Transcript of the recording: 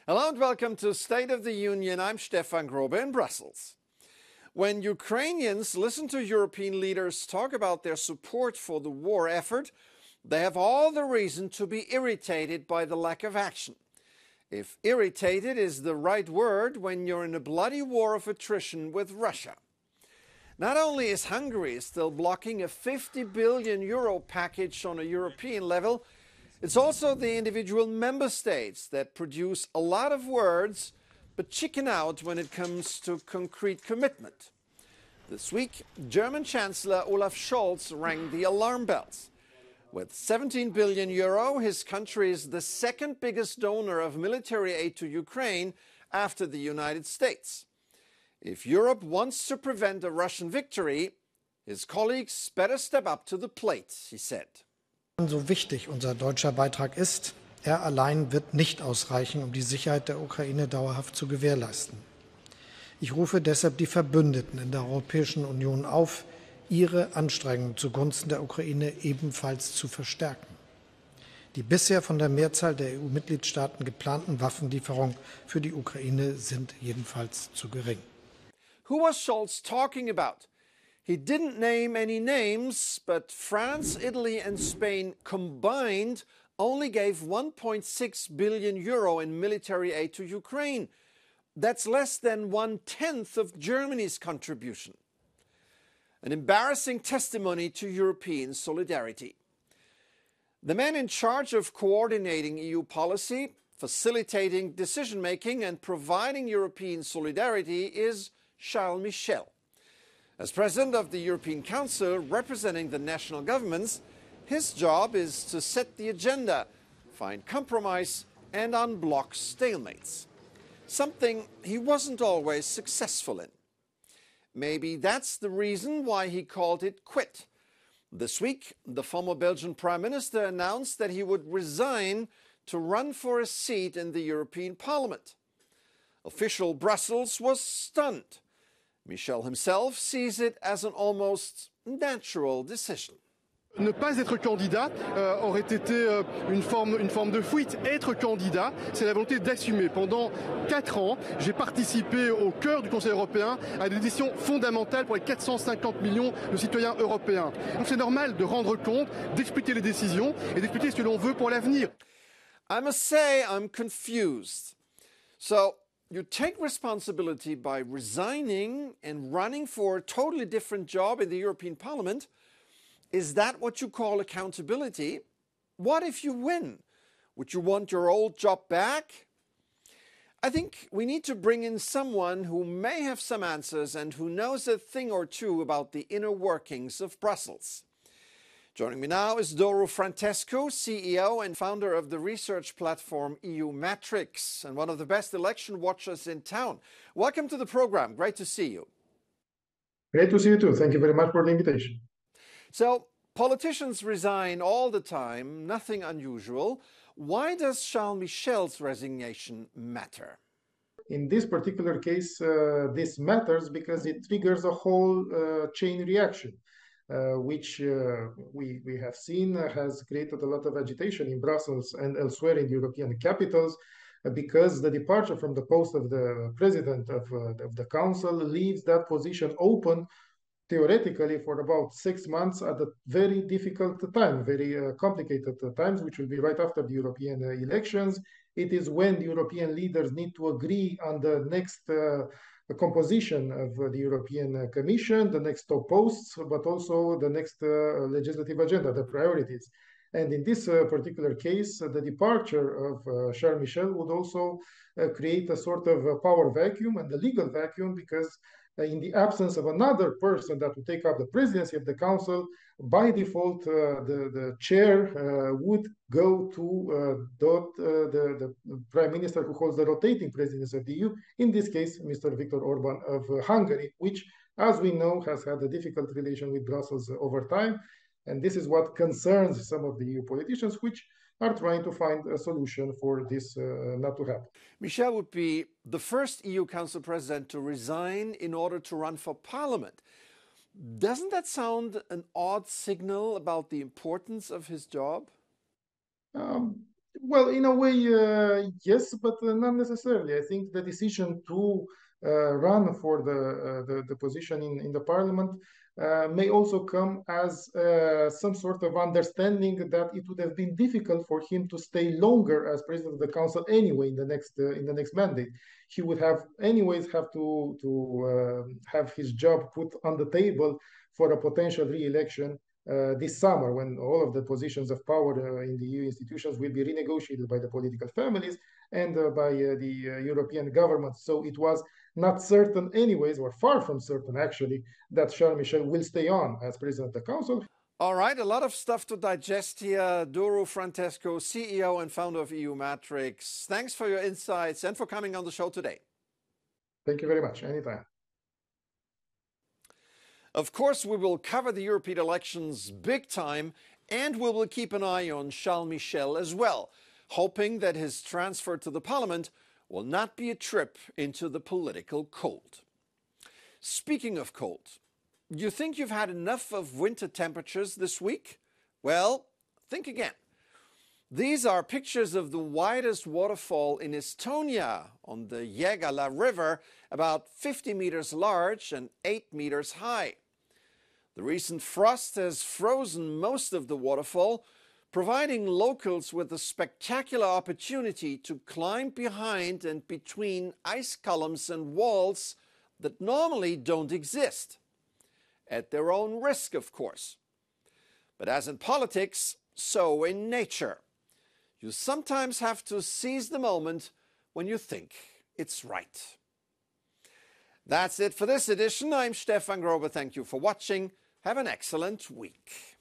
Hello and welcome to State of the Union. I'm Stefan Grobe in Brussels. When Ukrainians listen to European leaders talk about their support for the war effort, they have all the reason to be irritated by the lack of action. If irritated is the right word when you're in a bloody war of attrition with Russia. Not only is Hungary still blocking a 50 billion euro package on a European level, it's also the individual member states that produce a lot of words but chicken out when it comes to concrete commitment. This week, German Chancellor Olaf Scholz rang the alarm bells. With 17 billion euro, his country is the second biggest donor of military aid to Ukraine after the United States. If Europe wants to prevent a Russian victory, his colleagues better step up to the plate, he said. So wichtig unser deutscher Beitrag ist, er allein wird nicht ausreichen, um die Sicherheit der Ukraine dauerhaft zu gewährleisten. Ich rufe deshalb die Verbündeten in der Europäischen Union auf, ihre Anstrengungen zugunsten der Ukraine ebenfalls zu verstärken. Die bisher von der Mehrzahl der EU-Mitgliedstaaten geplanten Waffenlieferungen für die Ukraine sind jedenfalls zu gering. Who was Scholz talking about? He didn't name any names, but France, Italy and Spain combined only gave 1.6 billion euro in military aid to Ukraine. That's less than 1/10 of Germany's contribution. An embarrassing testimony to European solidarity. The man in charge of coordinating EU policy, facilitating decision-making and providing European solidarity is Mishel. As President of the European Council, representing the national governments, his job is to set the agenda, find compromise and unblock stalemates. Something he wasn't always successful in. Maybe that's the reason why he called it quit. This week, the former Belgian Prime Minister announced that he would resign to run for a seat in the European Parliament. Official Brussels was stunned. Mishel himself sees it as an almost natural decision. Ne pas être candidat aurait été une forme de fuite. Être candidat, c'est la volonté d'assumer. Pendant 4 ans, j'ai participé au cœur du Conseil européen à des décisions fondamentales pour les 450 millions de citoyens européens. Donc c'est normal de rendre compte, d'expliquer les décisions et d'expliquer ce que l'on veut pour l'avenir. I must say I'm confused. So, you take responsibility by resigning and running for a totally different job in the European Parliament. Is that what you call accountability? What if you win? Would you want your old job back? I think we need to bring in someone who may have some answers and who knows a thing or two about the inner workings of Brussels. Joining me now is Doru Frantescu, CEO and founder of the research platform EU Matrix and one of the best election watchers in town. Welcome to the program. Great to see you. Great to see you too. Thank you very much for the invitation. So, politicians resign all the time, nothing unusual. Why does Charles Michel's resignation matter? In this particular case, this matters because it triggers a whole chain reaction. Which we have seen has created a lot of agitation in Brussels and elsewhere in European capitals because the departure from the post of the president of the council leaves that position open theoretically for about 6 months at a very difficult time, very complicated times, which will be right after the European elections. It is when the European leaders need to agree on the next the composition of the European Commission, the next top posts, but also the next legislative agenda, the priorities. And in this particular case, the departure of Charles Michel would also create a sort of a power vacuum and a legal vacuum because in the absence of another person that would take up the presidency of the Council, by default, the chair would go to the Prime Minister who holds the rotating presidency of the EU, in this case, Mr. Viktor Orban of Hungary, which, as we know, has had a difficult relation with Brussels over time. And this is what concerns some of the EU politicians, which are trying to find a solution for this not to happen. Michel would be the first EU Council President to resign in order to run for Parliament. Doesn't that sound an odd signal about the importance of his job? Well, in a way, yes, but not necessarily. I think the decision to run for the position in the parliament may also come as some sort of understanding that it would have been difficult for him to stay longer as president of the council anyway in the next mandate. He would have anyways have to have his job put on the table for a potential re-election this summer, when all of the positions of power in the EU institutions will be renegotiated by the political families and by the European government. So it was not certain anyways, or far from certain actually, that Charles Michel will stay on as president of the council. All right, a lot of stuff to digest here. Doru Frantesco, CEO and founder of EU Matrix. Thanks for your insights and for coming on the show today. Thank you very much. Anytime. Of course, we will cover the European elections big time, and we will keep an eye on Charles Michel as well, hoping that his transfer to the Parliament will not be a trip into the political cold. Speaking of cold, you think you've had enough of winter temperatures this week? Well, think again. These are pictures of the widest waterfall in Estonia on the Jägala River, about 50 meters large and 8 meters high. The recent frost has frozen most of the waterfall, providing locals with a spectacular opportunity to climb behind and between ice columns and walls that normally don't exist. At their own risk, of course. But as in politics, so in nature. You sometimes have to seize the moment when you think it's right. That's it for this edition. I'm Stefan Grobe. Thank you for watching. Have an excellent week.